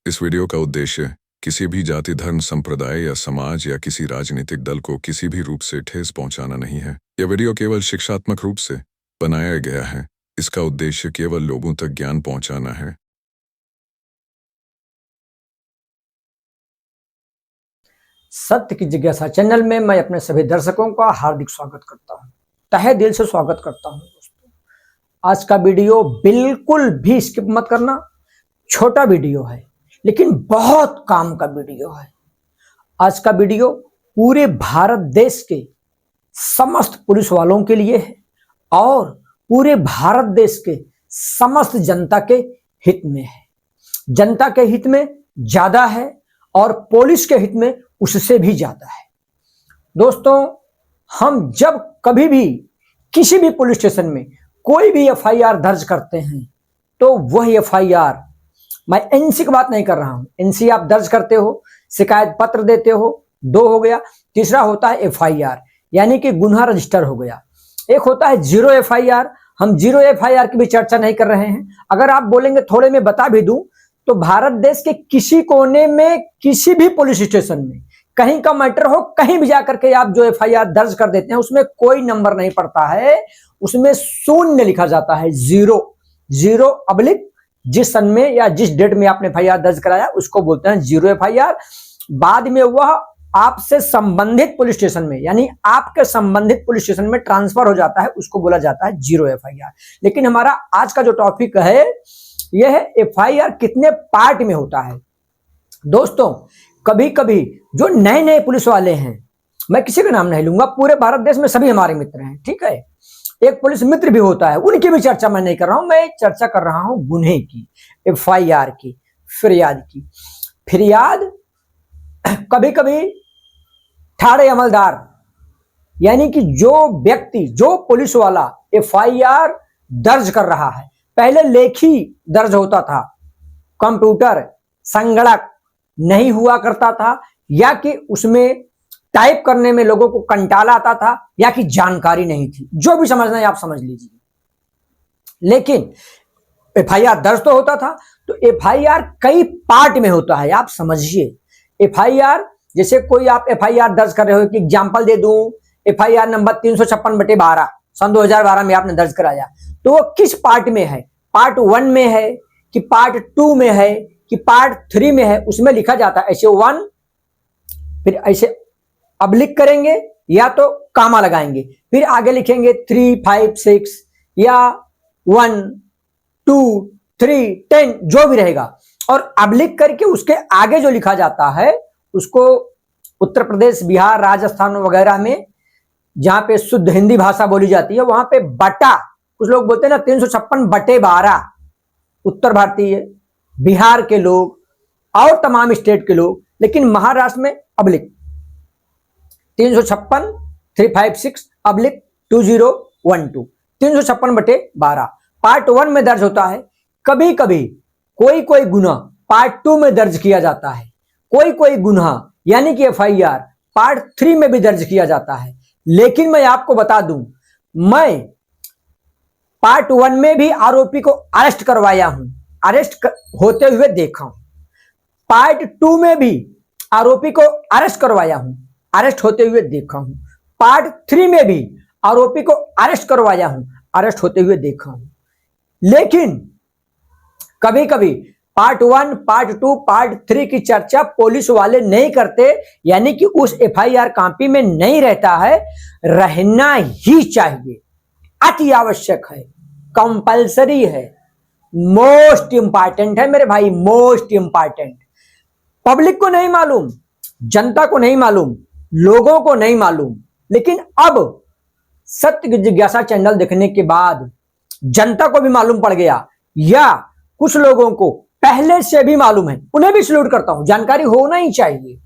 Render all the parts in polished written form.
इस वीडियो का उद्देश्य किसी भी जाति, धर्म, संप्रदाय या समाज या किसी राजनीतिक दल को किसी भी रूप से ठेस पहुंचाना नहीं है। यह वीडियो केवल शिक्षात्मक रूप से बनाया गया है। इसका उद्देश्य केवल लोगों तक ज्ञान पहुंचाना है। सत्य की जिज्ञासा चैनल में मैं अपने सभी दर्शकों का हार्दिक स्वागत करता हूं, तहे दिल से स्वागत करता हूं। दोस्तों, आज का वीडियो बिल्कुल भी स्किप मत करना। छोटा वीडियो है लेकिन बहुत काम का वीडियो है। आज का वीडियो पूरे भारत देश के समस्त पुलिस वालों के लिए है और पूरे भारत देश के समस्त जनता के हित में है। जनता के हित में ज्यादा है और पुलिस के हित में उससे भी ज्यादा है। दोस्तों, हम जब कभी भी किसी भी पुलिस स्टेशन में कोई भी एफआईआर दर्ज करते हैं तो वह एफआईआर, मैं एनसी की बात नहीं कर रहा हूं, एनसी आप दर्ज करते हो, शिकायत पत्र देते हो, 2 हो गया। तीसरा होता है एफआईआर, यानी कि गुनाह रजिस्टर हो गया। एक होता है जीरो एफआईआर। हम जीरो एफआईआर की भी चर्चा नहीं कर रहे हैं। अगर आप बोलेंगे थोड़े में बता भी दूं तो भारत देश के किसी कोने में किसी भी पुलिस स्टेशन में कहीं का मैटर हो, कहीं भी जाकर के आप जो एफआईआर दर्ज कर देते हैं उसमें कोई नंबर नहीं पड़ता है, उसमें शून्य लिखा जाता है, जीरो अब्लिक जिस सन में या जिस डेट में आपने एफआईआर दर्ज कराया उसको बोलते हैं जीरो एफआईआर। बाद में वह आपसे संबंधित पुलिस स्टेशन में, यानी आपके संबंधित पुलिस स्टेशन में ट्रांसफर हो जाता है, उसको बोला जाता है जीरो एफआईआर। लेकिन हमारा आज का जो टॉपिक है यह है एफआईआर कितने पार्ट में होता है। दोस्तों, कभी कभी जो नए नए पुलिस वाले हैं, मैं किसी का नाम नहीं लूंगा, पूरे भारत देश में सभी हमारे मित्र हैं, ठीक है। एक पुलिस मित्र भी होता है, उनकी भी चर्चा मैं नहीं कर रहा हूं, मैं चर्चा कर रहा हूं गुन्हे की, एफआईआर की, फिरियाद की। फिरियाद कभी कभी ठाड़े अमलदार, यानी कि जो व्यक्ति, जो पुलिस वाला एफआईआर दर्ज कर रहा है, पहले लेखी दर्ज होता था, कंप्यूटर संगणक नहीं हुआ करता था, या कि उसमें टाइप करने में लोगों को कंटाला आता था, या कि जानकारी नहीं थी, जो भी समझना है आप समझ लीजिए। लेकिन एफआईआर दर्ज तो होता था। तो एफआईआर कई पार्ट में होता है, आप समझिए। एफआईआर, जैसे कोई आप एफआईआर दर्ज कर रहे हो, कि एग्जांपल दे दूं, एफआईआर नंबर 356/12 सन 2012 में आपने दर्ज कराया, तो वो किस पार्ट में है? पार्ट 1 में है कि पार्ट 2 में है कि पार्ट 3 में है? उसमें लिखा जाता है ऐसे 1, फिर ऐसे अब्लिक करेंगे या तो कामा लगाएंगे, फिर आगे लिखेंगे 3, 5, 6 या 1, 2, 3, 10 जो भी रहेगा, और अब्लिक करके उसके आगे जो लिखा जाता है उसको उत्तर प्रदेश, बिहार, राजस्थान वगैरह में जहां पे शुद्ध हिंदी भाषा बोली जाती है वहां पे बटा, कुछ लोग बोलते हैं ना 356/12, उत्तर भारतीय, बिहार के लोग और तमाम स्टेट के लोग, लेकिन महाराष्ट्र में अब्लिक 356 356 अब्लिक 2012 356/12 पार्ट 1 में दर्ज होता है। कभी कभी कोई गुनाह पार्ट 2 में दर्ज किया जाता है, कोई गुनाह यानी कि एफआईआर पार्ट 3 में भी दर्ज किया जाता है। लेकिन मैं आपको बता दूं, मैं पार्ट 1 में भी आरोपी को अरेस्ट करवाया हूं, अरेस्ट होते हुए देखा हूं। पार्ट 2 में भी आरोपी को अरेस्ट करवाया हूं, अरेस्ट होते हुए देखा हूं। पार्ट 3 में भी आरोपी को अरेस्ट करवाया हूं, अरेस्ट होते हुए देखा हूं। लेकिन कभी कभी पार्ट 1, पार्ट 2, पार्ट 3 की चर्चा पुलिस वाले नहीं करते, यानी कि उस एफआईआर कॉपी में नहीं रहता है। रहना ही चाहिए, अति आवश्यक है, कंपल्सरी है, मोस्ट इंपॉर्टेंट है मेरे भाई, मोस्ट इंपॉर्टेंट। पब्लिक को नहीं मालूम, जनता को नहीं मालूम, लोगों को नहीं मालूम, लेकिन अब सत्य की जिज्ञासा चैनल देखने के बाद जनता को भी मालूम पड़ गया, या कुछ लोगों को पहले से भी मालूम है, उन्हें भी सैल्यूट करता हूं। जानकारी होना ही चाहिए,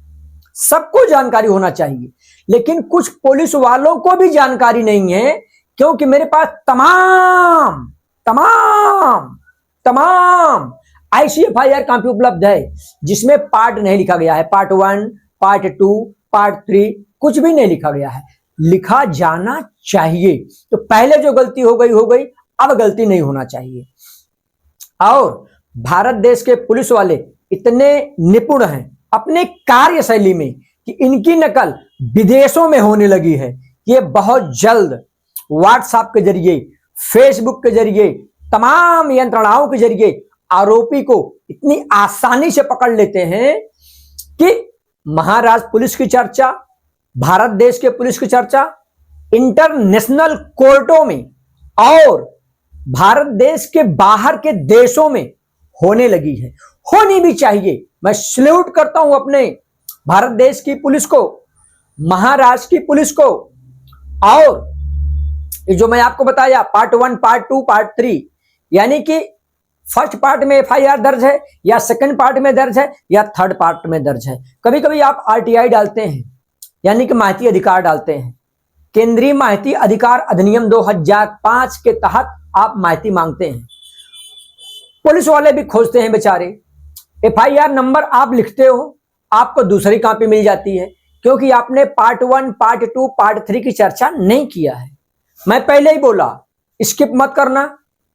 सबको जानकारी होना चाहिए, लेकिन कुछ पुलिस वालों को भी जानकारी नहीं है, क्योंकि मेरे पास तमाम तमाम तमाम ऐसी एफआईआर कॉपी उपलब्ध है जिसमें पार्ट नहीं लिखा गया है, पार्ट 1, पार्ट 2, पार्ट 3 कुछ भी नहीं लिखा गया है। लिखा जाना चाहिए। तो पहले जो गलती हो गई, अब गलती नहीं होना चाहिए। और भारत देश के पुलिस वाले इतने निपुण हैं अपने कार्यशैली में कि इनकी नकल विदेशों में होने लगी है। ये बहुत जल्द व्हाट्सएप के जरिए, फेसबुक के जरिए, तमाम यंत्रणाओं के जरिए आरोपी को इतनी आसानी से पकड़ लेते हैं कि महाराष्ट्र पुलिस की चर्चा, भारत देश के पुलिस की चर्चा इंटरनेशनल कोर्टों में और भारत देश के बाहर के देशों में होने लगी है। होनी भी चाहिए। मैं सैल्यूट करता हूं अपने भारत देश की पुलिस को, महाराष्ट्र की पुलिस को। और जो मैं आपको बताया पार्ट 1, पार्ट 2, पार्ट 3, यानी कि फर्स्ट पार्ट में एफआईआर दर्ज है या सेकंड पार्ट में दर्ज है या थर्ड पार्ट में दर्ज है। कभी कभी आप आरटीआई डालते हैं, यानी कि माहिती अधिकार डालते हैं। केंद्रीय माहिती अधिकार अधिनियम 2005 के तहत आप माहिती मांगते हैं। पुलिस वाले भी खोजते हैं बेचारे। एफआईआर नंबर आप लिखते हो, आपको दूसरी कॉपी मिल जाती है, क्योंकि आपने पार्ट 1, पार्ट 2, पार्ट 3 की चर्चा नहीं किया है। मैं पहले ही बोला, स्किप मत करना,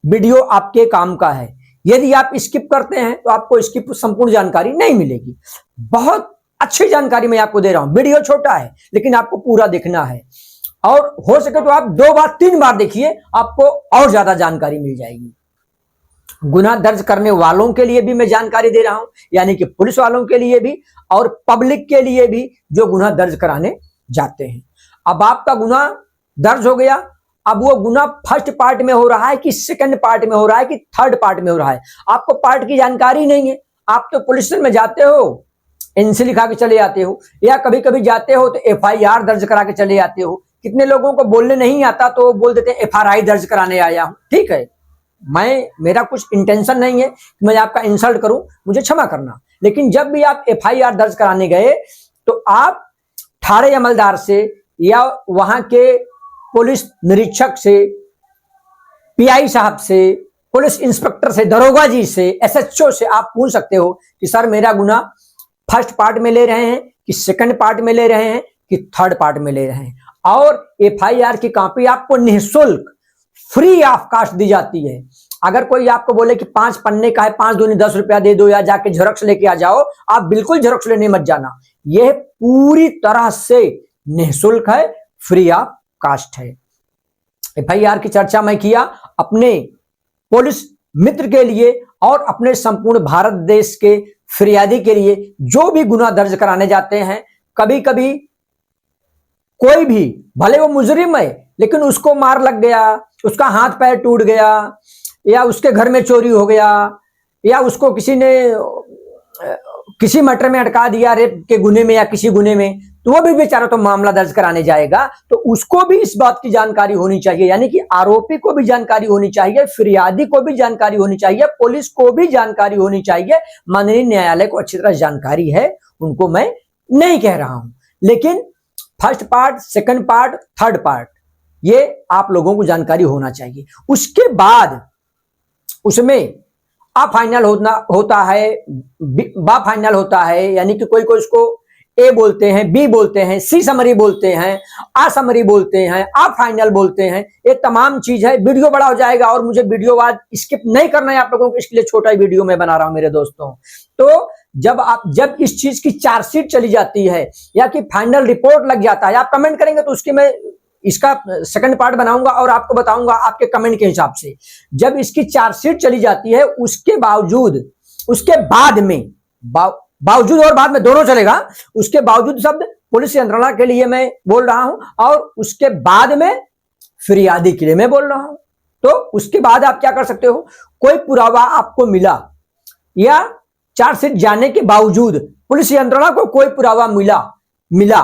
वीडियो आपके काम का है। यदि आप स्किप करते हैं तो आपको इसकी संपूर्ण जानकारी नहीं मिलेगी। बहुत अच्छी जानकारी मैं आपको दे रहा हूं। वीडियो छोटा है लेकिन आपको पूरा देखना है, और हो सके तो आप 2 बार 3 बार देखिए, आपको और ज्यादा जानकारी मिल जाएगी। गुनाह दर्ज करने वालों के लिए भी मैं जानकारी दे रहा हूं, यानी कि पुलिस वालों के लिए भी और पब्लिक के लिए भी जो गुनाह दर्ज कराने जाते हैं। अब आपका गुनाह दर्ज हो गया, अब वो गुनाह फर्स्ट पार्ट में हो रहा है कि सेकंड पार्ट में हो रहा है कि थर्ड पार्ट में हो रहा है, आपको पार्ट की जानकारी नहीं है। आप तो पुलिस स्टेशन में जाते हो, एनसी लिखा के चले आते हो, या कभी कभी जाते हो तो एफआईआर दर्ज करा के चले आते हो। कितने लोगों को बोलने नहीं आता तो बोल देते हैं एफआईआर दर्ज कराने आया हूं। ठीक है, मेरा कुछ इंटेंशन नहीं है कि मैं आपका इंसल्ट करूं, मुझे क्षमा करना। लेकिन जब भी आप एफआईआर दर्ज कराने गए तो आप ठाणे अमलदार से या वहां के पुलिस निरीक्षक से, पीआई साहब से, पुलिस इंस्पेक्टर से, दरोगा जी से, एसएचओ से आप पूछ सकते हो कि सर मेरा गुनाह फर्स्ट पार्ट में ले रहे हैं कि सेकंड पार्ट में ले रहे हैं कि थर्ड पार्ट में ले रहे हैं। और एफआईआर की कॉपी आपको निःशुल्क फ्री ऑफ कास्ट दी जाती है। अगर कोई आपको बोले कि 5 पन्ने का है, 5 दूनी 10 रुपया दे दो या जाके झेरॉक्स लेके आ जाओ, आप बिल्कुल झेरॉक्स लेने मत जाना। यह पूरी तरह से निःशुल्क है, फ्री ऑफ कास्ट है। एफआईआर की चर्चा मैं किया अपने पुलिस मित्र के लिए और अपने संपूर्ण भारत देश के फिरियादी के लिए, जो भी गुनाह दर्ज कराने जाते हैं। कभी कभी कोई भी, भले वो मुजरिम है लेकिन उसको मार लग गया, उसका हाथ पैर टूट गया, या उसके घर में चोरी हो गया, या उसको किसी ने किसी मैटर में अटका दिया, रेप के गुने में या किसी गुने में, तो वो भी बेचारा तो मामला दर्ज कराने जाएगा। तो उसको भी इस बात की जानकारी होनी चाहिए, यानी कि आरोपी को भी जानकारी होनी चाहिए, फिरियादी को भी जानकारी होनी चाहिए, पुलिस को भी जानकारी होनी चाहिए। माननीय न्यायालय को अच्छी तरह जानकारी है, उनको मैं नहीं कह रहा हूं, लेकिन first part, second part, third part, ये आप लोगों को जानकारी होना चाहिए। उसके बाद उसमें आ फाइनल होता है, बा फाइनल होता है, यानी कि कोई उसको ए बोलते हैं, बी बोलते हैं, सी समरी बोलते हैं, आ समरी बोलते हैं, आ फाइनल बोलते हैं। ये तमाम चीज है। वीडियो बड़ा हो जाएगा और मुझे वीडियो बाद स्किप नहीं करना है आप लोगों को, इसके लिए छोटा ही वीडियो मैं बना रहा हूं मेरे दोस्तों। तो जब इस चीज की चार्जशीट चली जाती है या कि फाइनल रिपोर्ट लग जाता है, आप कमेंट करेंगे तो उसकी मैं इसका सेकंड पार्ट बनाऊंगा और आपको बताऊंगा आपके कमेंट के हिसाब से। जब इसकी चार्जशीट चली जाती है, उसके बावजूद, उसके बाद में, बावजूद और बाद में दोनों चलेगा, उसके बावजूद शब्द पुलिस यंत्रणा के लिए मैं बोल रहा हूं और उसके बाद में फिरियादी के लिए मैं बोल रहा हूं। तो उसके बाद आप क्या कर सकते हो, कोई पुरावा आपको मिला या चार्जशीट जाने के बावजूद पुलिस यंत्रणा को कोई पुरावा मिला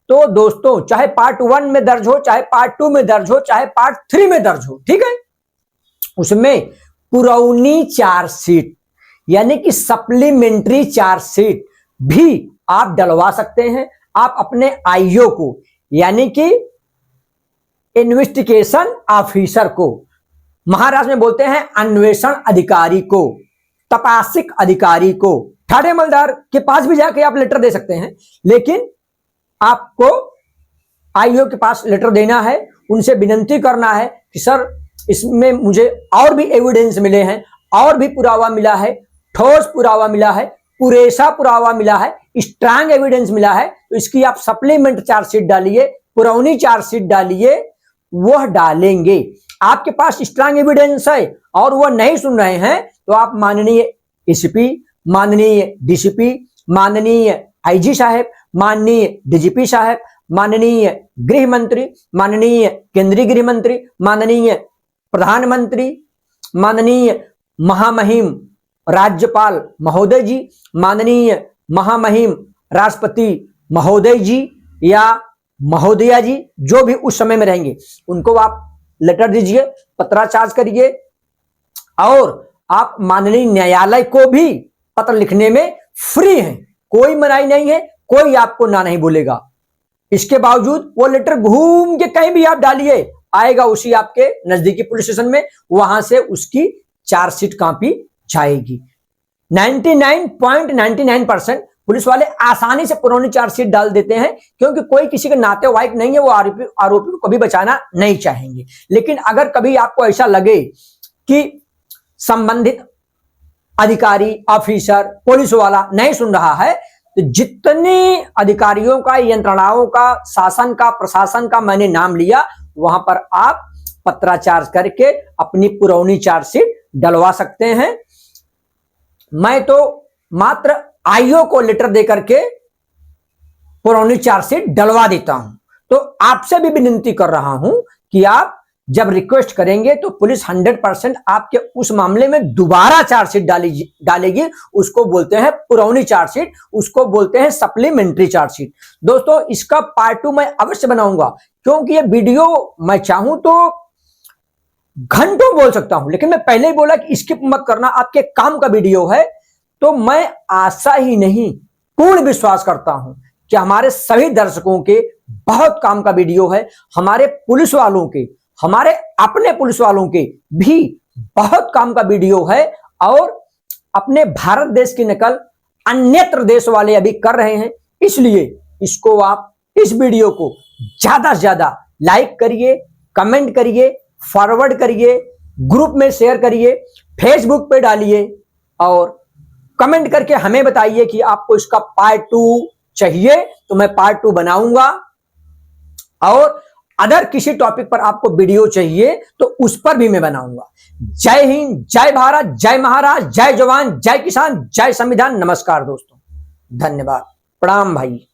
तो दोस्तों, चाहे पार्ट 1 में दर्ज हो, चाहे पार्ट 2 में दर्ज हो, चाहे पार्ट 3 में दर्ज हो, ठीक है, उसमें पुरौनी चार्जशीट यानी कि सप्लीमेंट्री चार्जशीट भी आप डलवा सकते हैं। आप अपने आईओ को, यानी कि इन्वेस्टिगेशन ऑफिसर को, महाराष्ट्र में बोलते हैं अन्वेषण अधिकारी को, तपासिक अधिकारी को, ठाणे अमलदार के पास भी जाके आप लेटर दे सकते हैं, लेकिन आपको आईओ के पास लेटर देना है, उनसे विनती करना है कि सर इसमें मुझे और भी एविडेंस मिले हैं, और भी पुरावा मिला है, ठोस पुरावा मिला है, पुरेसा पुरावा मिला है, स्ट्रांग एविडेंस मिला है, तो इसकी आप सप्लीमेंट चार्जशीट डालिए, पुरौनी चार्जशीट डालिए, वह डालेंगे। आपके पास स्ट्रांग एविडेंस है और वह नहीं सुन रहे हैं तो आप माननीय एसीपी, माननीय डीसीपी, माननीय आईजी साहब, माननीय डीजीपी साहब, माननीय गृह मंत्री, माननीय केंद्रीय गृह मंत्री, माननीय प्रधानमंत्री, माननीय महामहिम राज्यपाल महोदय जी, माननीय महामहिम राष्ट्रपति महोदय जी या महोदया जी, जो भी उस समय में रहेंगे, उनको आप लेटर दीजिए, पत्राचार करिए और आप माननीय न्यायालय को भी पत्र लिखने में फ्री हैं, कोई मनाही नहीं है, कोई आपको ना नहीं बोलेगा। इसके बावजूद वो लेटर घूम के कहीं भी आप डालिए, आएगा उसी आपके नजदीकी पुलिस स्टेशन में, वहां से उसकी चार्जशीट कॉपी जाएगी। 99.99% पुलिस वाले आसानी से पुरानी चार्जशीट डाल देते हैं, क्योंकि कोई किसी के नाते वाइक नहीं है, वो आरोपी को कभी बचाना नहीं चाहेंगे। लेकिन अगर कभी आपको ऐसा लगे कि संबंधित अधिकारी, ऑफिसर, पुलिस वाला नहीं सुन रहा है, तो जितने अधिकारियों का, यंत्रणाओं का, शासन का, प्रशासन का मैंने नाम लिया, वहां पर आप पत्राचार करके अपनी पुरौनी चार्जशीट डलवा सकते हैं। मैं तो मात्र आईओ को लेटर देकर के पुरौनी चार्जशीट डलवा देता हूं। तो आपसे भी विनती कर रहा हूं कि आप जब रिक्वेस्ट करेंगे तो पुलिस 100% आपके उस मामले में दोबारा चार्जशीट डालेगी। उसको बोलते हैं पुरौनी चार्जशीट, उसको बोलते हैं सप्लीमेंट्री चार्जशीट। दोस्तों, इसका पार्ट 2 मैं अवश्य बनाऊंगा, क्योंकि ये वीडियो मैं चाहूं तो घंटों बोल सकता हूं, लेकिन मैं पहले ही बोला कि स्किप मत करना, आपके काम का वीडियो है। तो मैं आशा ही नहीं, पूर्ण विश्वास करता हूं कि हमारे सभी दर्शकों के बहुत काम का वीडियो है। हमारे पुलिस वालों के, हमारे अपने पुलिस वालों के भी बहुत काम का वीडियो है, और अपने भारत देश की नकल अन्यत्र देश वाले अभी कर रहे हैं। इसलिए इसको आप, इस वीडियो को ज्यादा से ज्यादा लाइक करिए, कमेंट करिए, फॉरवर्ड करिए, ग्रुप में शेयर करिए, फेसबुक पे डालिए और कमेंट करके हमें बताइए कि आपको इसका पार्ट 2 चाहिए, तो मैं पार्ट 2 बनाऊंगा। और अदर किसी टॉपिक पर आपको वीडियो चाहिए तो उस पर भी मैं बनाऊंगा। जय हिंद, जय भारत, जय महाराज, जय जवान, जय किसान, जय संविधान। नमस्कार दोस्तों, धन्यवाद, प्रणाम भाई।